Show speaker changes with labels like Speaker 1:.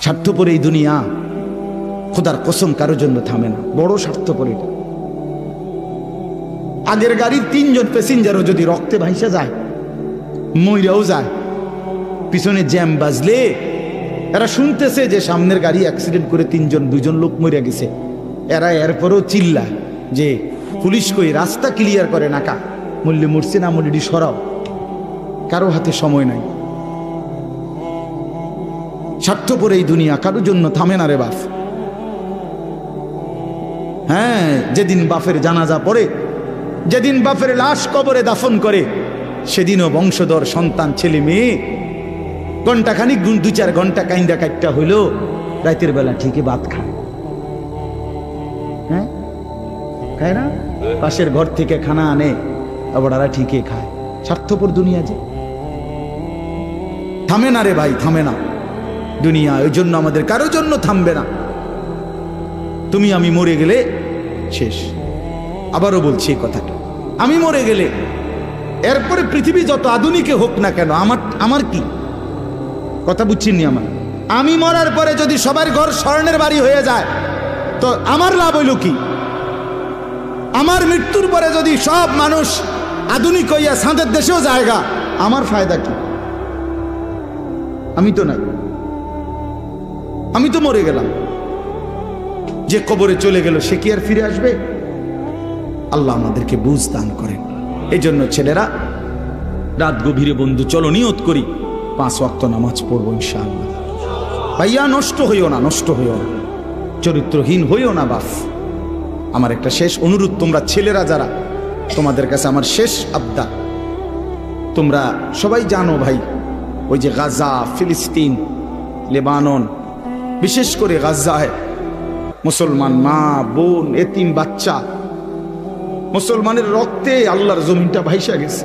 Speaker 1: স্বার্থপর এই দুনিয়া, খোদার কসম কারোর জন্য থামে না, বড় স্বার্থপর এটা। আগের গাড়ির 3 জন প্যাসেঞ্জারও যদি রক্তে ভাইসা যায়, মইরাও যায়, পিছনে জ্যাম বাজলে এরা শুনতেছে যে সামনের গাড়ি অ্যাক্সিডেন্ট করে 2 জন লোক মরে গেছে, এরা এরপরও চিল্লা যে পুলিশ কই, রাস্তা ক্লিয়ার করে নাকা, মূল্যে মরছে না মূল্যটি সরাও। কারো হাতে সময় নাই। স্বার্থপর এই দুনিয়া, কারোর জন্য থামে না রে বাপ। হ্যাঁ, যেদিন বাপের জানাজা পড়ে, যেদিন বাপের লাশ কবরে দাফন করে, সেদিনও বংশধর সন্তান ছেলে মেয়ে ঘন্টাখানিক 2-4 ঘন্টা কাইন্দা কাটটা হইলো, রাতের বেলা ঠিকই ভাত খায়। হ্যাঁ, খায় না? পাশের ঘর থেকে খানা আনে, আবার ওরা ঠিকই খায়। স্বার্থপর দুনিয়া যে, থামে না রে ভাই, থামে না দুনিয়া। ওই জন্য আমাদের কারোর জন্য থামবে না। তুমি আমি মরে গেলে শেষ। আবারও বলছি এই কথাটা, আমি মরে গেলে এরপরে পৃথিবী যত আধুনিকে হোক না কেন, আমার কি কথা বুঝছেন নি? আমি মরার পরে যদি সবার ঘর স্বর্ণের বাড়ি হয়ে যায়, তো আমার লাভ হইল কি? আমার মৃত্যুর পরে যদি সব মানুষ আধুনিক হইয়া সাঁদের দেশেও জায়গা, আমার ফায়দা কি? আমি তো নাই, আমি তো মরে গেলাম। যে কবরে চলে গেল সে কি আর ফিরে আসবে? আল্লাহ আমাদেরকে বুঝ দান করেন। এই জন্য ছেলেরা, রাত গভীরে বন্ধু চলো নিয়ত করি 5 ওয়াক্ত নামাজ পড়বো ইনশাআল্লাহ। ভাইয়া নষ্ট হইও না, নষ্ট হইও না, চরিত্রহীন হইও না বাপ। আমার একটা শেষ অনুরোধ, তোমরা ছেলেরা যারা, তোমাদের কাছে আমার শেষ আবদার, তোমরা সবাই জানো ভাই, ওই যে গাজা, ফিলিস্তিন, লেবানন, বিশেষ করে গাজায় মুসলমান মা বোন, এতিম বাচ্চা, মুসলমানের রক্তে আল্লাহর জমিনটা ভাইসা গেছে।